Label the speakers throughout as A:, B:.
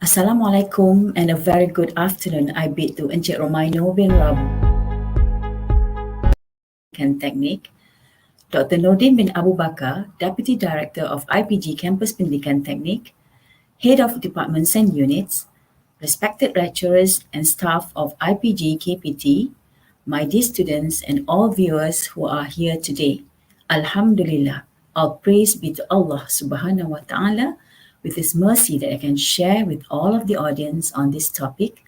A: Assalamualaikum and a very good afternoon. I bid to Encik Romaino bin Rabu Teknik, Dr. Nordin bin Abu Bakar, Deputy Director of IPG Campus Pendidikan Teknik, Head of Departments and Units, respected lecturers and staff of IPGKPT, my dear students and all viewers who are here today. Alhamdulillah, all praise be to Allah subhanahu wa ta'ala with His mercy that I can share with all of the audience on this topic.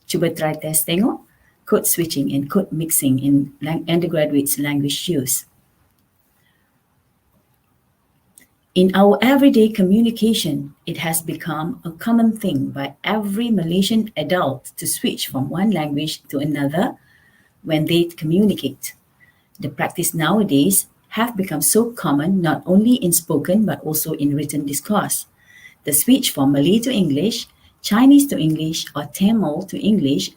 A: Cuba try test tengok, code switching and code mixing in undergraduates language use. In our everyday communication, it has become a common thing by every Malaysian adult to switch from one language to another when they communicate. The practice nowadays have become so common not only in spoken but also in written discourse. The switch from Malay to English, Chinese to English, or Tamil to English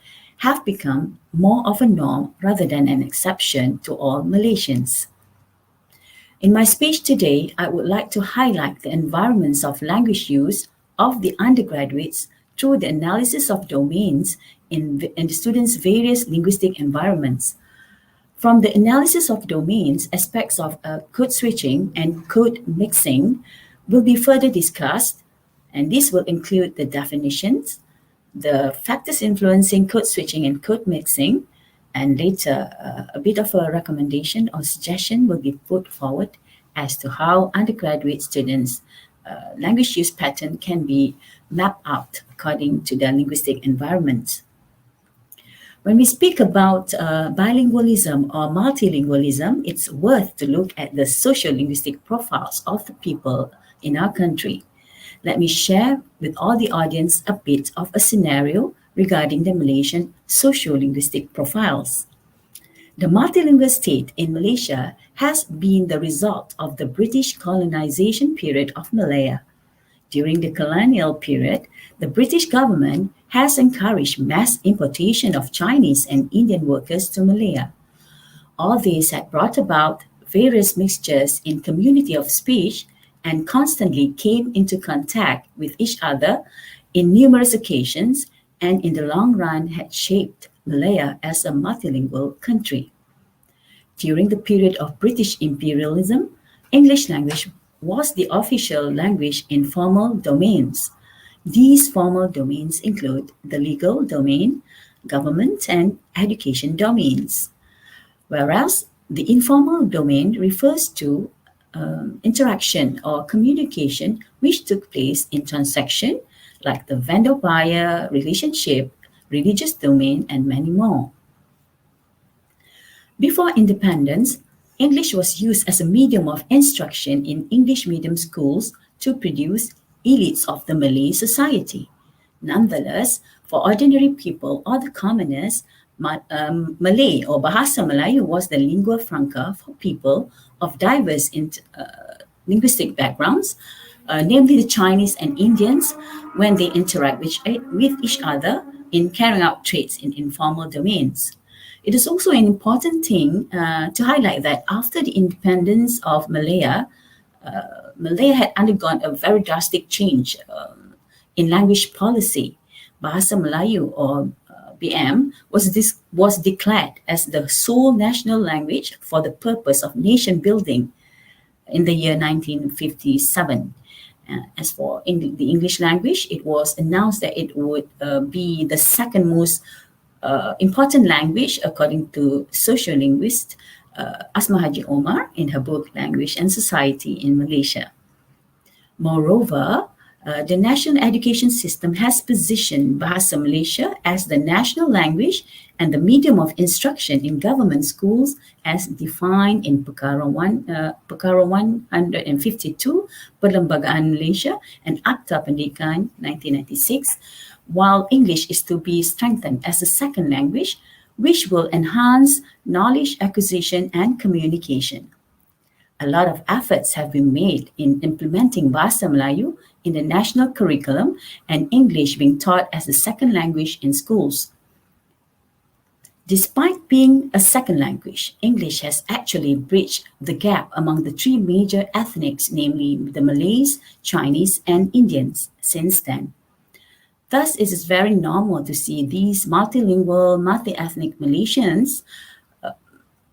A: have become more of a norm rather than an exception to all Malaysians. In my speech today, I would like to highlight the environments of language use of the undergraduates through the analysis of domains in the students' various linguistic environments. From the analysis of domains, aspects of code switching and code mixing will be further discussed, and this will include the definitions, the factors influencing code switching and code mixing, and later a bit of a recommendation or suggestion will be put forward as to how undergraduate students' language use pattern can be mapped out according to their linguistic environment. When we speak about bilingualism or multilingualism, it's worth to look at the social-linguistic profiles of the people in our country. Let me share with all the audience a bit of a scenario regarding the Malaysian socio-linguistic profiles. The multilingual state in Malaysia has been the result of the British colonization period of Malaya. During the colonial period, the British government has encouraged mass importation of Chinese and Indian workers to Malaya. All this had brought about various mixtures in community of speech and constantly came into contact with each other in numerous occasions, and in the long run had shaped Malaya as a multilingual country. During the period of British imperialism, English language was the official language in formal domains. These formal domains include the legal domain, government, and education domains, whereas the informal domain refers to interaction or communication which took place in transaction like the vendor-buyer relationship, religious domain, and many more. Before independence, English was used as a medium of instruction in English medium schools to produce elites of the Malay society. Nonetheless, for ordinary people or the commoners, Malay or Bahasa Melayu was the lingua franca for people of diverse linguistic backgrounds, namely the Chinese and Indians, when they interact with each other in carrying out trades in informal domains. It is also an important thing to highlight that after the independence of Malaya, Malaya had undergone a very drastic change in language policy. Bahasa Melayu or BM was declared as the sole national language for the purpose of nation building in the year 1957. As for the English language, it was announced that it would be the second most important language according to sociolinguist Asma Haji Omar in her book Language and Society in Malaysia. Moreover, the national education system has positioned Bahasa Malaysia as the national language and the medium of instruction in government schools as defined in Perkara 152 Perlembagaan Malaysia and Akta Pendidikan 1996, while English is to be strengthened as a second language, which will enhance knowledge acquisition and communication. A lot of efforts have been made in implementing Bahasa Melayu in the national curriculum and English being taught as a second language in schools. Despite being a second language, English has actually bridged the gap among the three major ethnics, namely the Malays, Chinese, and Indians, since then. Thus, it is very normal to see these multilingual, multi-ethnic Malaysians,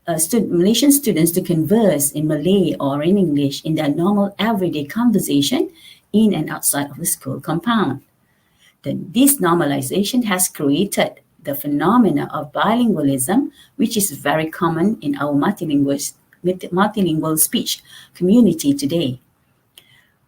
A: Malaysian students to converse in Malay or in English in their normal everyday conversation in and outside of the school compound. Then this normalization has created the phenomena of bilingualism, which is very common in our multilingual speech community today.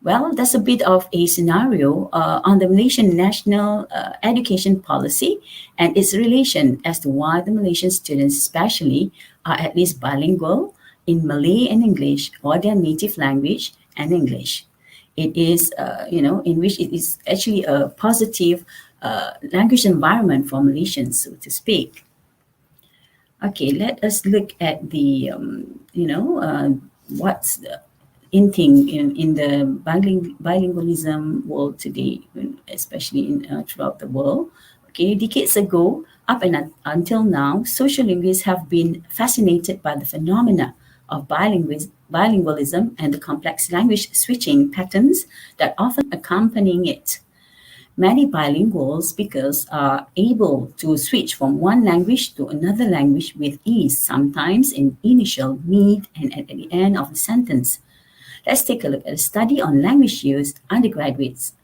A: Well, that's a bit of a scenario on the Malaysian national education policy and its relation as to why the Malaysian students especially are at least bilingual in Malay and English, or their native language and English. It is, in which it is actually a positive language environment for Malaysians, so to speak. Okay, let us look at the, what's the in the bilingualism world today, especially throughout the world. Okay, decades ago, up and until now, social linguists have been fascinated by the phenomena of bilingualism and the complex language switching patterns that often accompanying it. Many bilingual speakers are able to switch from one language to another language with ease, sometimes in initial, mid, and at the end of the sentence. Let's take a look at a study on language use undergraduates,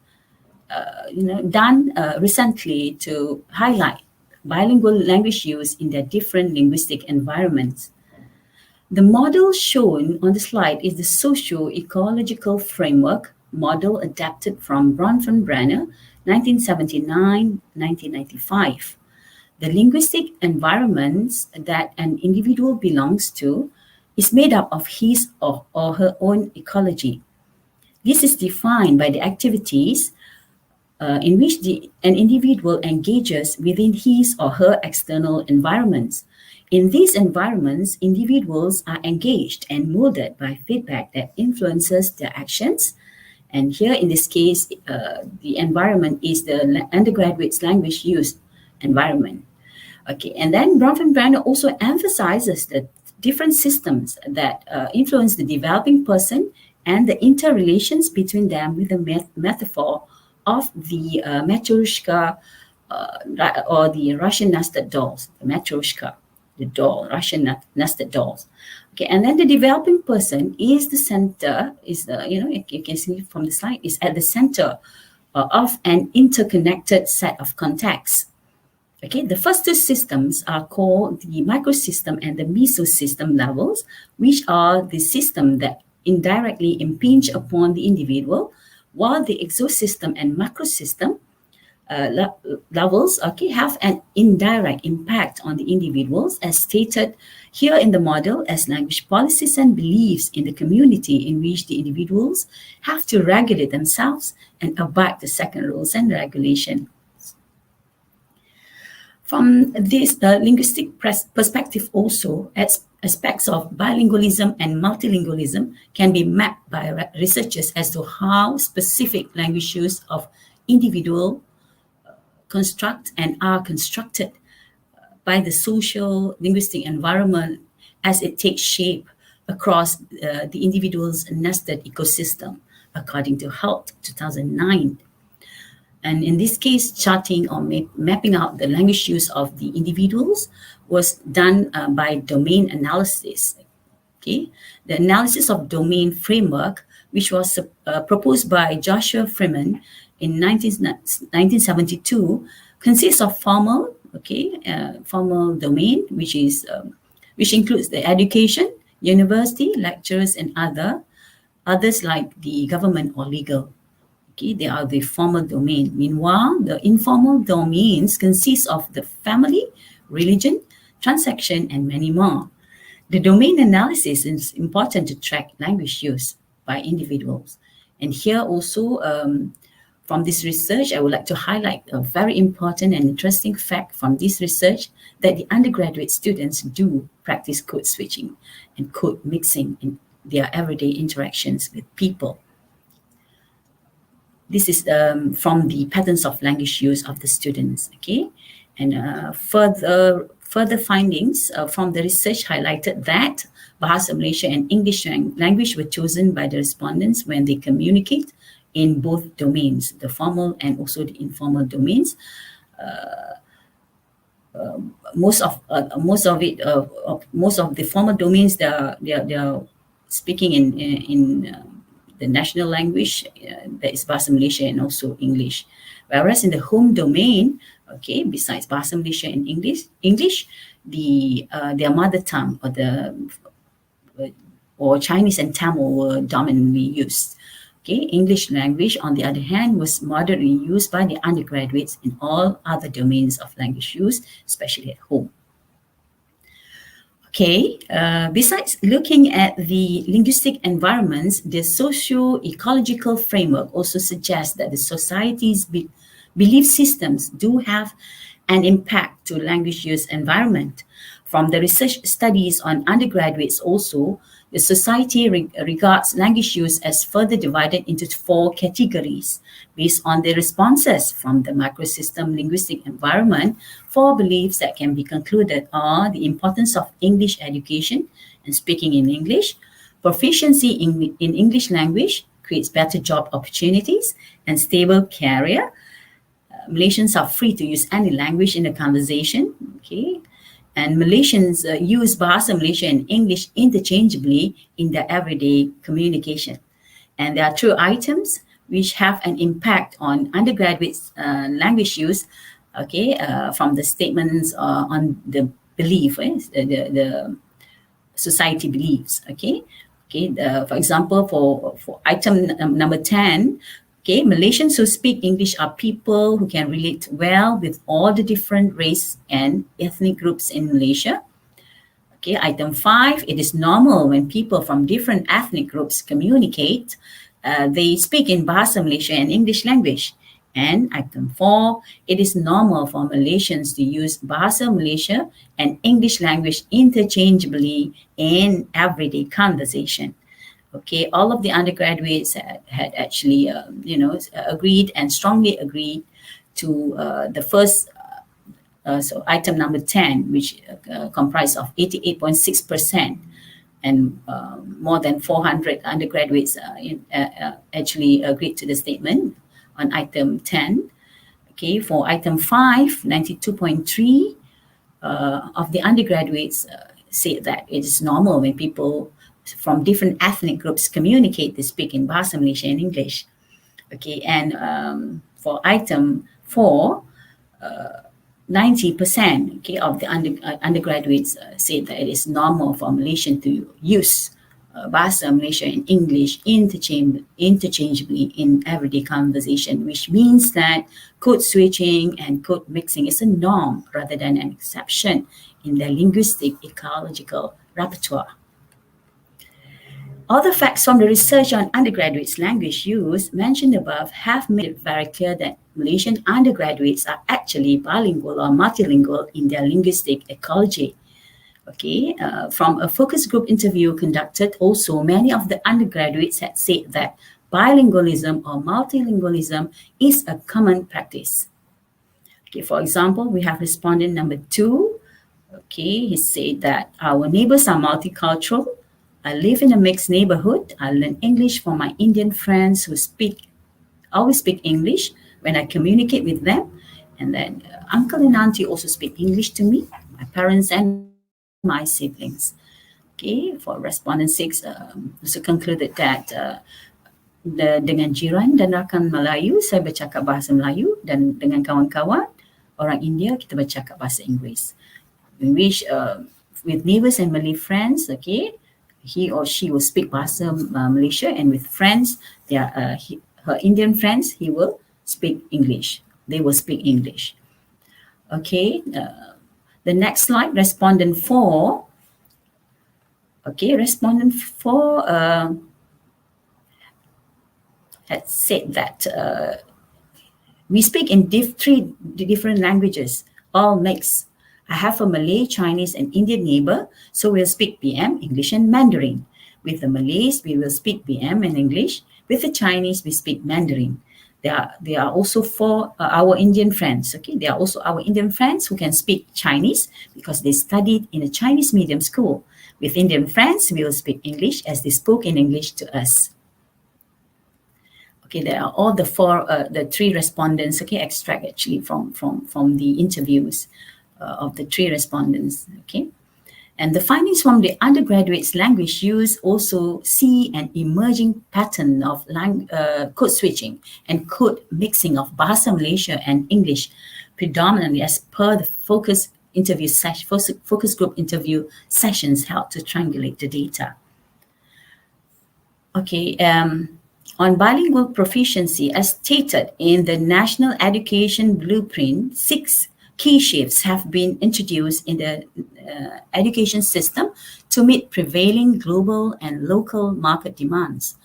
A: done recently to highlight bilingual language use in their different linguistic environments. The model shown on the slide is the socio-ecological framework model adapted from Bronfenbrenner, 1979-1995. The linguistic environments that an individual belongs to is made up of his or her own ecology. This is defined by the activities in which an individual engages within his or her external environments. In these environments, individuals are engaged and molded by feedback that influences their actions. And here in this case, the environment is the undergraduate's language use environment. Okay, and then Bronfenbrenner also emphasizes the different systems that influence the developing person and the interrelations between them with the metaphor of the matryoshka or the Russian nested dolls, the matryoshka, the doll, Russian nested dolls. Okay, and then the developing person is the center, is you can see from the slide, is at the center of an interconnected set of contexts. Okay, the first two systems are called the microsystem and the mesosystem levels, which are the system that indirectly impinge upon the individual, while the exosystem and macrosystem levels have an indirect impact on the individuals, as stated here in the model as language policies and beliefs in the community in which the individuals have to regulate themselves and abide the second rules and regulation. From this linguistic perspective also, aspects of bilingualism and multilingualism can be mapped by researchers as to how specific language use of individual construct and are constructed by the social linguistic environment as it takes shape across the individual's nested ecosystem, according to Halt 2009. And in this case, charting or mapping out the language use of the individuals was done by domain analysis. Okay, the analysis of domain framework, which was proposed by Joshua Freeman in 1972, consists of formal domain, which includes the education, university, lecturers, and others like the government or legal. Okay, they are the formal domain. Meanwhile, the informal domains consist of the family, religion, transaction, and many more. The domain analysis is important to track language use by individuals. And here also, from this research, I would like to highlight a very important and interesting fact from this research, that the undergraduate students do practice code switching and code mixing in their everyday interactions with people. This is from the patterns of language use of the students, okay? And further findings from the research highlighted that Bahasa Malaysia and English language were chosen by the respondents when they communicate in both domains, the formal and also the informal domains. Most of the formal domains, they're speaking in the national language, that is Bahasa Malaysia and also English. Whereas in the home domain, okay, besides Bahasa Malaysia and English, their mother tongue or Chinese and Tamil were dominantly used. Okay, English language, on the other hand, was moderately used by the undergraduates in all other domains of language use, especially at home. Okay, besides looking at the linguistic environments, the socio-ecological framework also suggests that the society's belief systems do have an impact to language use environment. From the research studies on undergraduates also, the society regards language use as further divided into 4 categories. Based on the responses from the microsystem linguistic environment, 4 beliefs that can be concluded are the importance of English education and speaking in English, proficiency in English language creates better job opportunities and stable career. Malaysians are free to use any language in the conversation, okay? And Malaysians use Bahasa Malaysia and English interchangeably in their everyday communication. And there are 2 items which have an impact on undergraduates' language use, okay, from the statements on the belief, the society beliefs, okay. For example, for item number 10, okay, Malaysians who speak English are people who can relate well with all the different race and ethnic groups in Malaysia. Okay, item 5, it is normal when people from different ethnic groups communicate, they speak in Bahasa Malaysia and English language. And item 4, it is normal for Malaysians to use Bahasa Malaysia and English language interchangeably in everyday conversation. Okay, all of the undergraduates had actually, agreed and strongly agreed to the first, so item number 10, which comprised of 88.6%, and more than 400 undergraduates actually agreed to the statement on item 10. Okay, for item 5, 92.3 of the undergraduates said that it is normal when people from different ethnic groups communicate, they speak in Bahasa Malaysia and English. Okay, and for item 4, 90% okay, of the undergraduates said that it is normal for Malaysians to use Bahasa Malaysia and English interchangeably in everyday conversation, which means that code switching and code mixing is a norm rather than an exception in their linguistic ecological repertoire. Other facts from the research on undergraduates' language use mentioned above have made it very clear that Malaysian undergraduates are actually bilingual or multilingual in their linguistic ecology. Okay, from a focus group interview conducted, also many of the undergraduates had said that bilingualism or multilingualism is a common practice. Okay, for example, we have respondent number 2. Okay, he said that our neighbors are multicultural. I live in a mixed neighborhood. I learn English from my Indian friends who always speak English when I communicate with them. And then uncle and auntie also speak English to me, my parents and my siblings. Okay, for respondent 6, also concluded that dengan jiran dan rakan Melayu, saya bercakap bahasa Melayu, dan dengan kawan-kawan orang India, kita bercakap bahasa Inggeris. In which, with neighbors and Malay friends, okay, he or she will speak Bahasa Malaysia, and with friends, her Indian friends, he will speak English. They will speak English. Okay, the next slide, respondent 4. Okay, respondent 4 had said that we speak in 3 different languages, all mixed. I have a Malay, Chinese, and Indian neighbor, so we'll speak BM, English, and Mandarin. With the Malays, we will speak BM and English. With the Chinese, we speak Mandarin. There are also our Indian friends. Okay, they are also our Indian friends who can speak Chinese because they studied in a Chinese medium school. With Indian friends, we will speak English as they spoke in English to us. Okay, there are all the three respondents. Okay, extract actually from the interviews of the three respondents. Okay, and the findings from the undergraduates' language use also see an emerging pattern of code switching and code mixing of Bahasa Malaysia and English, predominantly as per the focus group interview sessions held to triangulate the data. Okay, on bilingual proficiency, as stated in the National Education Blueprint, 6 key shifts have been introduced in the education system to meet prevailing global and local market demands.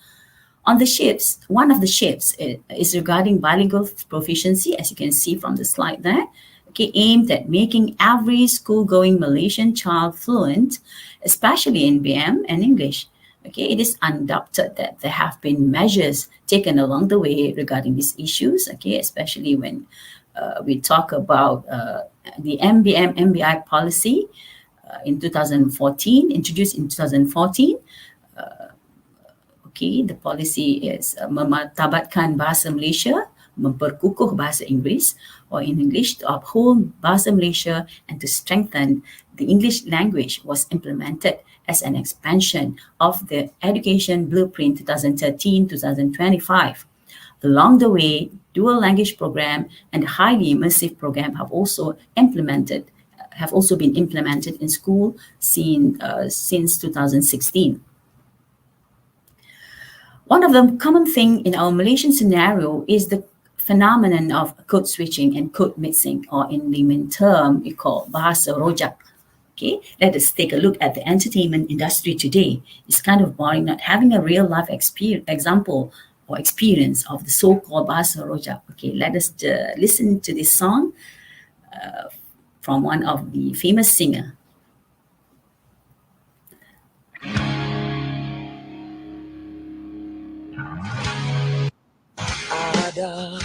A: On the shifts, one of the shifts is regarding bilingual proficiency, as you can see from the slide there, okay, aimed at making every school-going Malaysian child fluent, especially in BM and English. Okay, it is undoubted that there have been measures taken along the way regarding these issues, okay, especially when we talk about the MBM MBI policy in 2014, introduced in 2014. Okay, the policy is memartabatkan Bahasa Malaysia, memperkukuh Bahasa Inggeris, or in English, to uphold Bahasa Malaysia and to strengthen the English language was implemented as an expansion of the Education Blueprint 2013-2025. Along the way, dual language program and highly immersive program have also been implemented in school since 2016. One of the common thing in our Malaysian scenario is the phenomenon of code switching and code mixing, or in layman term, we call Bahasa Rojak. Okay, let us take a look at the entertainment industry today. It's kind of boring not having a real life example or experience of the so-called Bahasa Rojak. Okay, let us listen to this song from one of the famous singer.
B: Ada,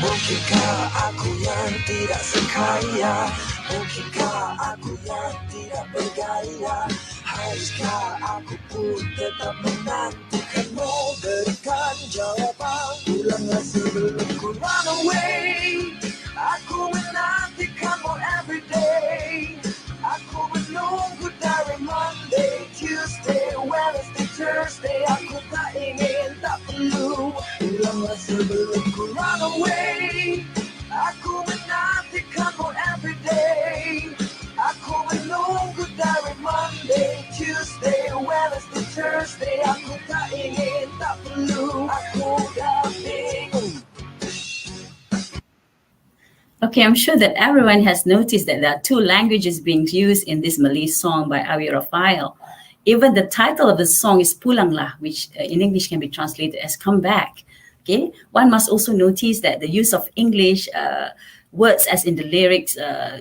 B: mungkinkah aku yang tidak sekaya, mungkinkah aku yang tidak bergaya, haruskah aku pun tetap menantikanmu, berikan jawaban, pulanglah sebelum ku run away, aku menantikanmu everyday, aku menunggu dari Monday, Tuesday, Wednesday, Thursday, aku tak ingin, tak perlu, pulanglah sebelum ku run away, aku menantikanmu everyday, aku menunggu dari Monday, Tuesday, Wednesday, Thursday, aku tak ingin, tak perlu, aku dah bingung.
A: Okay, I'm sure that everyone has noticed that there are 2 languages being used in this Malay song by Awi Rafael. Even the title of the song is Pulanglah, which in English can be translated as come back. Okay, one must also notice that the use of English words as in the lyrics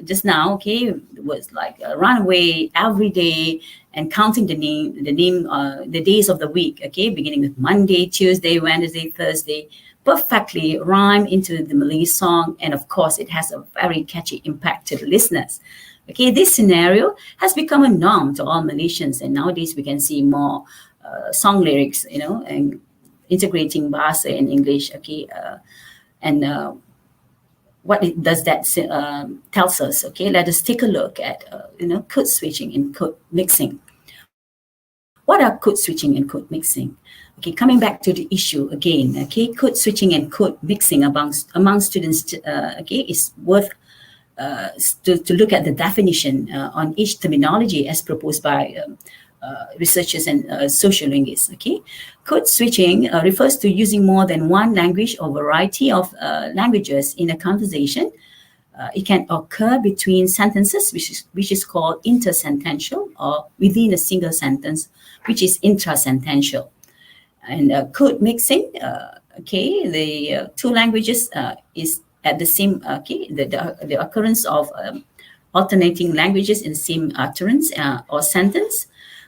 A: just now, okay, words like run away, every day, and counting the days of the week, okay, beginning with Monday, Tuesday, Wednesday, Thursday, perfectly rhyme into the Malay song, and of course it has a very catchy impact to the listeners. Okay, this scenario has become a norm to all Malaysians, and nowadays we can see more song lyrics, and integrating Bahasa and English. Okay, and what does that tells us? Okay, let us take a look at code switching and code mixing. What are code switching and code mixing? Okay, coming back to the issue again. Okay, code switching and code mixing among students. Okay, is worth to look at the definition on each terminology as proposed by researchers and sociolinguists. Okay, code switching refers to using more than one language or variety of languages in a conversation. It can occur between sentences, which is called intersentential, or within a single sentence, which is intrasentential. And code mixing, okay, the 2 languages is at the same, okay, the occurrence of alternating languages in the same utterance or sentence,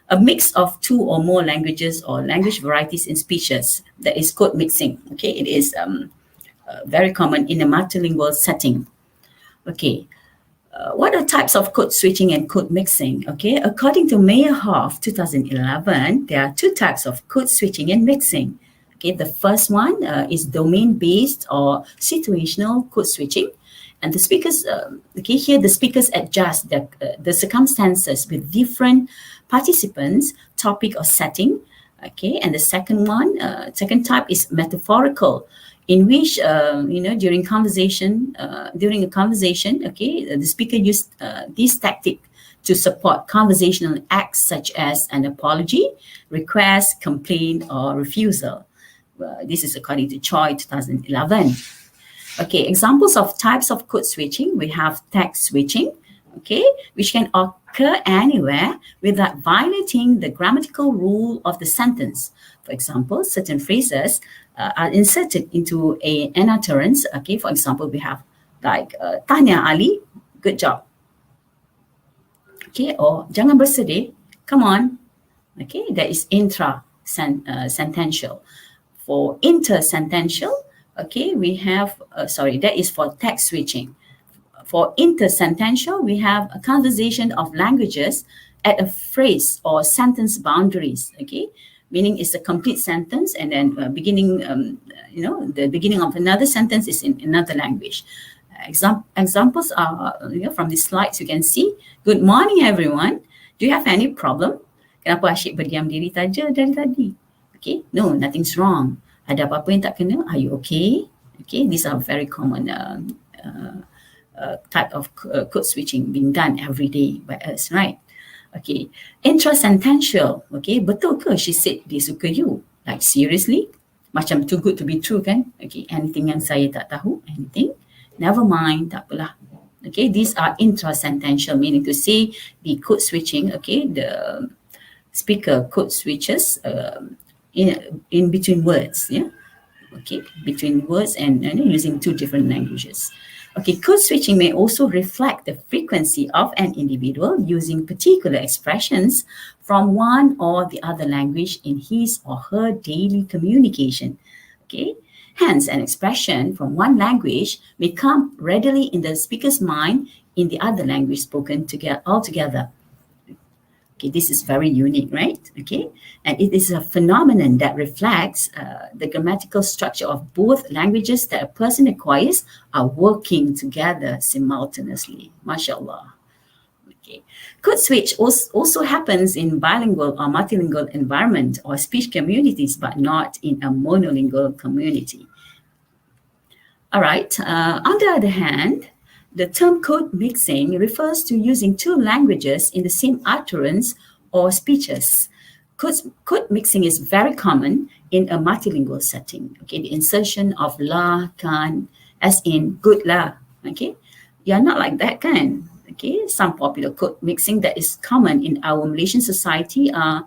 A: a mix of 2 or more languages or language varieties in speeches. That is code mixing. Okay, it is very common in a multilingual setting. Okay, what are types of code switching and code mixing? Okay, according to Meyerhoff 2011, there are 2 types of code switching and mixing. Okay, the first one is domain-based or situational code switching. And the speakers, here the speakers adjust the circumstances with different participants, topic or setting. Okay, and the second one, second type is metaphorical, in which during a conversation, okay, the speaker used this tactic to support conversational acts such as an apology, request, complaint, or refusal. This is according to Choi 2011. Okay, examples of types of code switching. We have text switching, okay, which can occur anywhere without violating the grammatical rule of the sentence. For example, certain phrases are inserted into an utterance. Okay, for example, we have like, Tanya Ali, good job. Okay, or jangan bersedih, come on. Okay, that is intra-sentential. For intersentential, okay, we have, that is for text switching. For intersentential, we have a conversation of languages at a phrase or sentence boundaries, okay, meaning it's a complete sentence and then the beginning of another sentence is in another language. Examples are from the slides you can see. Good morning, everyone. Do you have any problem? Kenapa asyik berdiam diri saja dari tadi? Okay, no, nothing's wrong. Ada apa-apa yang tak kena? Are you okay? Okay, these are very common type of code switching being done every day by us, right? Okay, intrasentential. Okay, betul ke she said dia suka you? Like seriously? Macam too good to be true kan? Okay, anything yang saya tak tahu? Anything? Never mind, tak apalah. Okay, these are intrasentential, meaning to say the code switching, okay, the speaker code switches in between words, yeah, okay, between words and using two different languages. Okay, code switching may also reflect the frequency of an individual using particular expressions from one or the other language in his or her daily communication. Okay, hence an expression from one language may come readily in the speaker's mind in the other language spoken together altogether. Okay, this is very unique, right? Okay, and it is a phenomenon that reflects the grammatical structure of both languages that a person acquires are working together simultaneously. MashaAllah. Okay, code switch also happens in bilingual or multilingual environment or speech communities, but not in a monolingual community. All right, on the other hand, the term code mixing refers to using two languages in the same utterance or speeches. Code mixing is very common in a multilingual setting. Okay, the insertion of la, kan, as in good lah. Okay, you're not like that, kan? Okay, some popular code mixing that is common in our Malaysian society are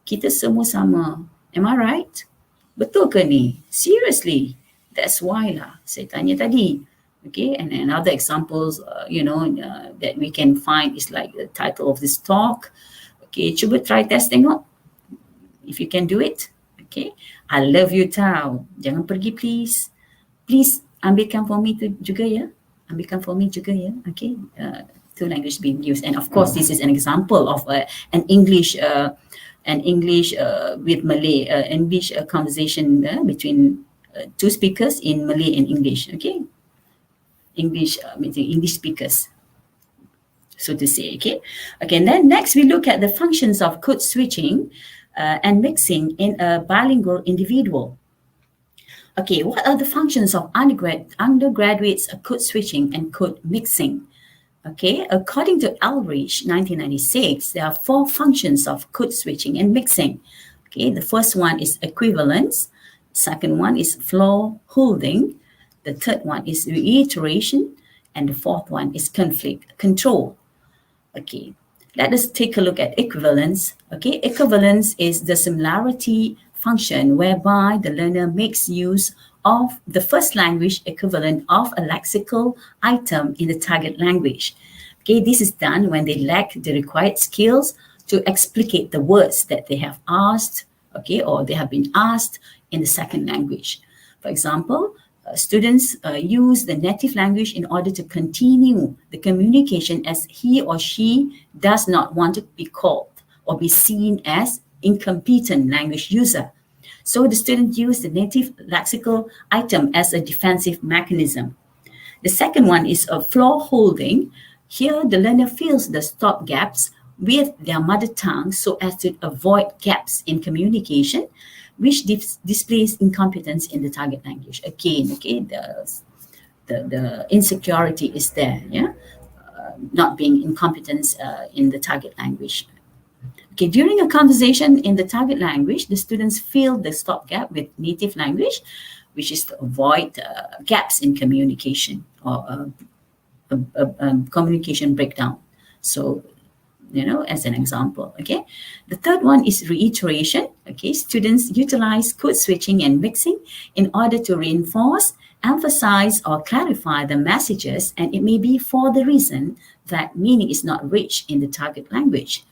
A: kita semua sama. Am I right? Betul ke ni? Seriously? That's why lah, saya tanya tadi. Okay, and other examples, that we can find is like the title of this talk. Okay, cuba try test tengok. If you can do it. Okay, I love you tau. Jangan pergi please. Please ambilkan for me tu juga ya. Ambilkan for me juga ya. Okay, two languages being used. And of course, this is an example of an English with Malay, English conversation between two speakers in Malay and English. Okay. English speakers, so to say. Okay, and then next we look at the functions of code switching and mixing in a bilingual individual. Okay, what are the functions of undergraduates code switching and code mixing? Okay, according to Ulrich 1996, there are 4 functions of code switching and mixing. Okay, the first one is equivalence, second one is floor holding, the third one is reiteration, and the fourth one is conflict control. Okay, let us take a look at equivalence. Okay, equivalence is the similarity function whereby the learner makes use of the first language equivalent of a lexical item in the target language. Okay, this is done when they lack the required skills to explicate the words that they have asked, okay, or they have been asked in the second language. For example, students use the native language in order to continue the communication as he or she does not want to be called or be seen as incompetent language user. So the student used the native lexical item as a defensive mechanism. The second one is a floor holding. Here, the learner fills the stop gaps with their mother tongue so as to avoid gaps in communication, which displays incompetence in the target language. Again, okay, the insecurity is there, yeah, not being incompetence in the target language. Okay, during a conversation in the target language, the students fill the stop gap with native language, which is to avoid gaps in communication or communication breakdown. So, as an example, okay. The third one is reiteration. Okay, students utilize code switching and mixing in order to reinforce, emphasize, or clarify the messages, and it may be for the reason that meaning is not reached in the target language.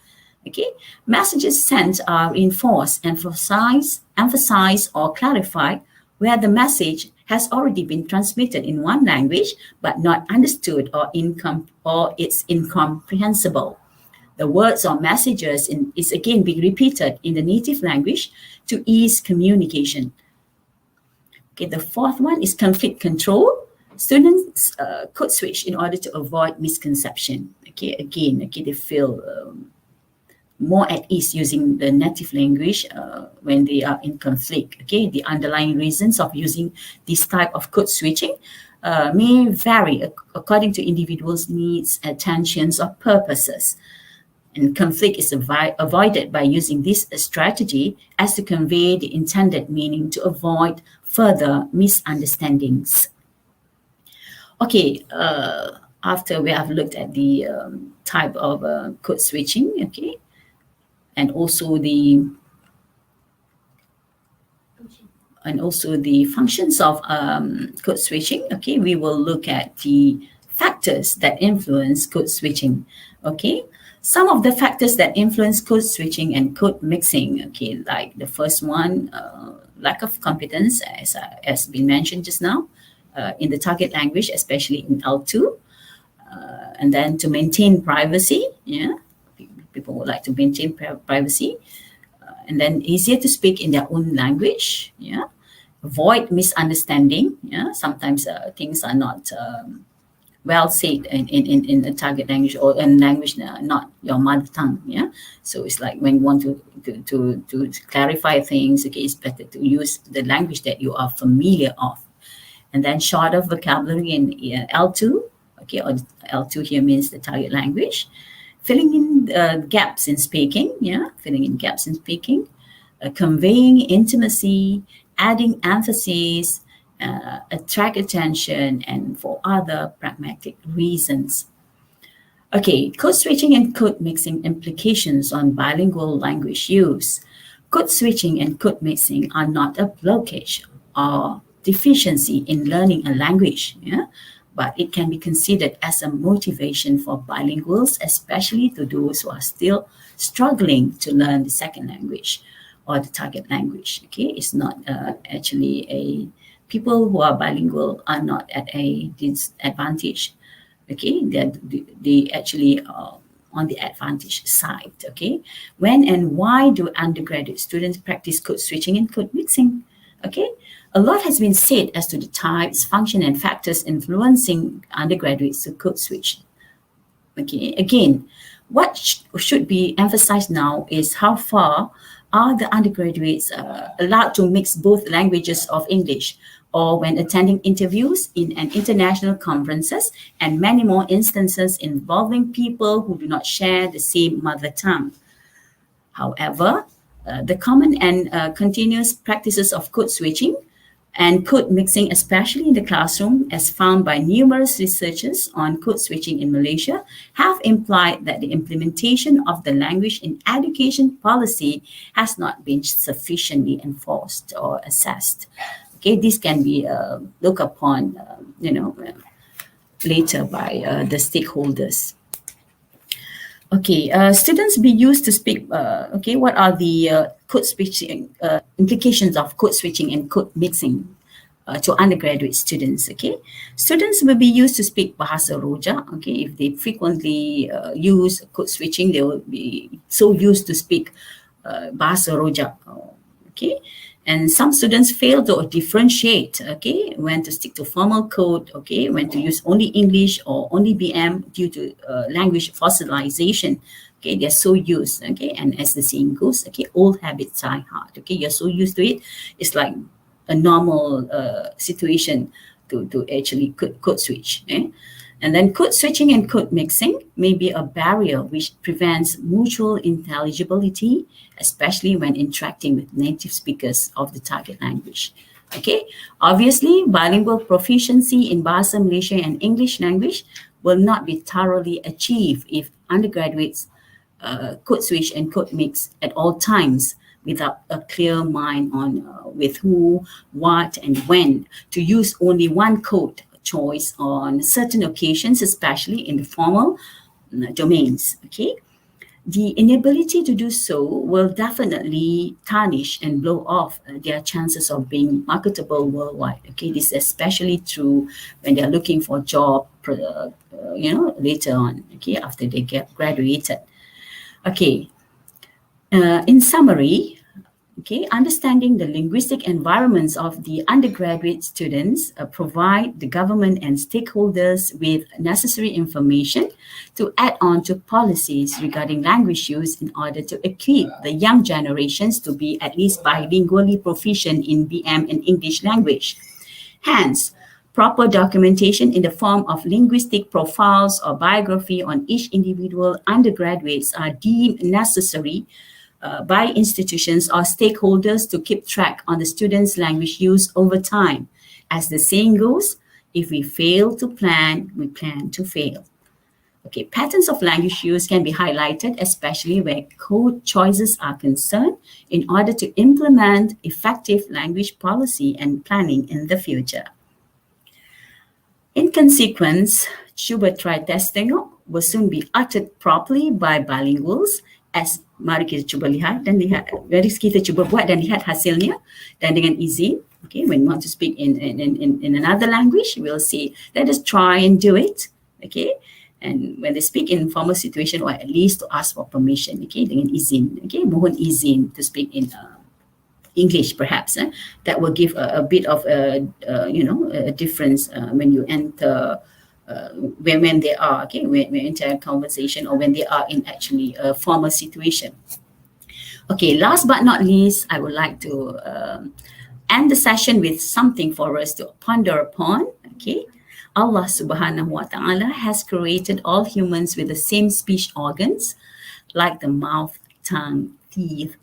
A: Okay, messages sent are reinforced, emphasized, or clarified where the message has already been transmitted in one language but not understood or it's incomprehensible. The words or messages is again being repeated in the native language to ease communication. Okay, the fourth one is conflict control. Students code switch in order to avoid misconception. Okay, again, okay, they feel more at ease using the native language when they are in conflict. Okay, the underlying reasons of using this type of code switching may vary according to individuals' needs, attentions, or purposes. And conflict is avoided by using this strategy as to convey the intended meaning to avoid further misunderstandings. Okay, after we have looked at the type of code switching, okay, and also the functions of code switching. Okay, we will look at the factors that influence code switching. Okay, some of the factors that influence code switching and code mixing. Okay, like the first one, lack of competence, as been mentioned just now, in the target language, especially in L2, and then to maintain privacy. Yeah, people would like to maintain privacy, and then easier to speak in their own language. Yeah, avoid misunderstanding. Yeah, sometimes things are not well said in a target language or in language not your mother tongue. Yeah, so it's like when you want to clarify things, okay, it's better to use the language that you are familiar of. And then shorter vocabulary in L2. Okay, or L2 here means the target language. Filling in gaps in speaking, yeah, filling in gaps in speaking, conveying intimacy, adding emphasis, attract attention, and for other pragmatic reasons. Okay, code switching and code mixing implications on bilingual language use. Code switching and code mixing are not a blockage or deficiency in learning a language, yeah, but it can be considered as a motivation for bilinguals, especially to those who are still struggling to learn the second language or the target language. Okay, it's not actually people who are bilingual are not at a disadvantage. Okay, they actually are on the advantage side. Okay, when and why do undergraduate students practice code switching and code mixing? Okay, a lot has been said as to the types, function, and factors influencing undergraduates to code switch. Okay, again, what should be emphasized now is how far are the undergraduates allowed to mix both languages of English, or when attending interviews in an international conferences, and many more instances involving people who do not share the same mother tongue. However, the common and continuous practices of code switching and code mixing, especially in the classroom, as found by numerous researchers on code switching in Malaysia, have implied that the implementation of the language in education policy has not been sufficiently enforced or assessed. Okay, this can be looked upon, later by the stakeholders. Okay, students be used to speak. Okay, what are the code switching implications of code switching and code mixing to undergraduate students? Okay, students will be used to speak Bahasa Roja. Okay, if they frequently use code switching, they will be so used to speak Bahasa Roja. Okay, And some students fail to differentiate, okay, when to stick to formal code, okay, when to use only English or only BM due to language fossilization. Okay, they're so used, okay, and as the saying goes, okay, old habits die hard. Okay, you're so used to it, it's like a normal situation to actually code switch. And then code switching and code mixing may be a barrier which prevents mutual intelligibility, especially when interacting with native speakers of the target language. Okay, obviously, bilingual proficiency in Bahasa Malaysia and English language will not be thoroughly achieved if undergraduates code switch and code mix at all times without a clear mind on with who, what, and when to use only one code choice on certain occasions, especially in the formal domains. Okay, the inability to do so will definitely tarnish and blow off their chances of being marketable worldwide. Okay, this is especially true when they're looking for a job, later on. Okay, after they get graduated. Okay, in summary, okay, understanding the linguistic environments of the undergraduate students provide the government and stakeholders with necessary information to add on to policies regarding language use in order to equip the young generations to be at least bilingually proficient in BM and English language. Hence, proper documentation in the form of linguistic profiles or biography on each individual undergraduates are deemed necessary by institutions or stakeholders to keep track on the students' language use over time. As the saying goes, if we fail to plan, we plan to fail. Okay, patterns of language use can be highlighted, especially where code choices are concerned, in order to implement effective language policy and planning in the future. In consequence, Cuba try tes Tengok will soon be uttered properly by bilinguals, as mari kita cuba lihat dan lihat, mari kita cuba buat dan lihat hasilnya, dan dengan izin, okay, when we want to speak in another language, we'll see, let us try and do it, okay, and when they speak in formal situation, or at least to ask for permission, okay, dengan izin, okay, mohon izin to speak in English, perhaps. That will give a bit of a difference when you enter, when they are, okay, when enter a conversation, or when they are in actually a formal situation. Okay, last but not least, I would like to end the session with something for us to ponder upon. Okay, Allah subhanahu wa ta'ala has created all humans with the same speech organs, like the mouth, tongue, teeth,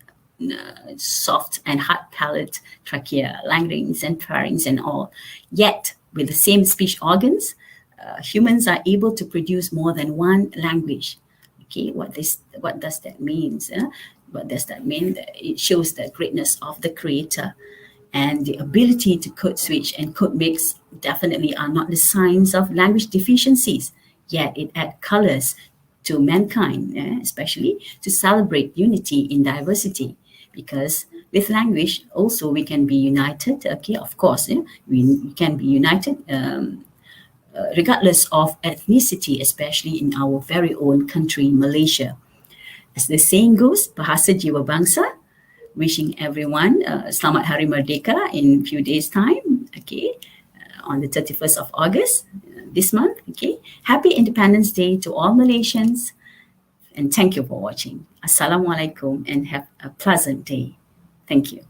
A: soft and hard palate, trachea, larynx and pharynx and all. Yet, with the same speech organs, humans are able to produce more than one language. Okay, what does that mean? What does that mean? It shows the greatness of the Creator, and the ability to code switch and code mix definitely are not the signs of language deficiencies. Yet, it adds colors to mankind, especially to celebrate unity in diversity. Because with language also we can be united, okay, of course, we can be united regardless of ethnicity, especially in our very own country, Malaysia. As the saying goes, Bahasa Jiwa Bangsa, wishing everyone Selamat Hari Merdeka in a few days' time, okay, on the 31st of August this month, okay. Happy Independence Day to all Malaysians. And thank you for watching. Assalamualaikum and have a pleasant day. Thank you.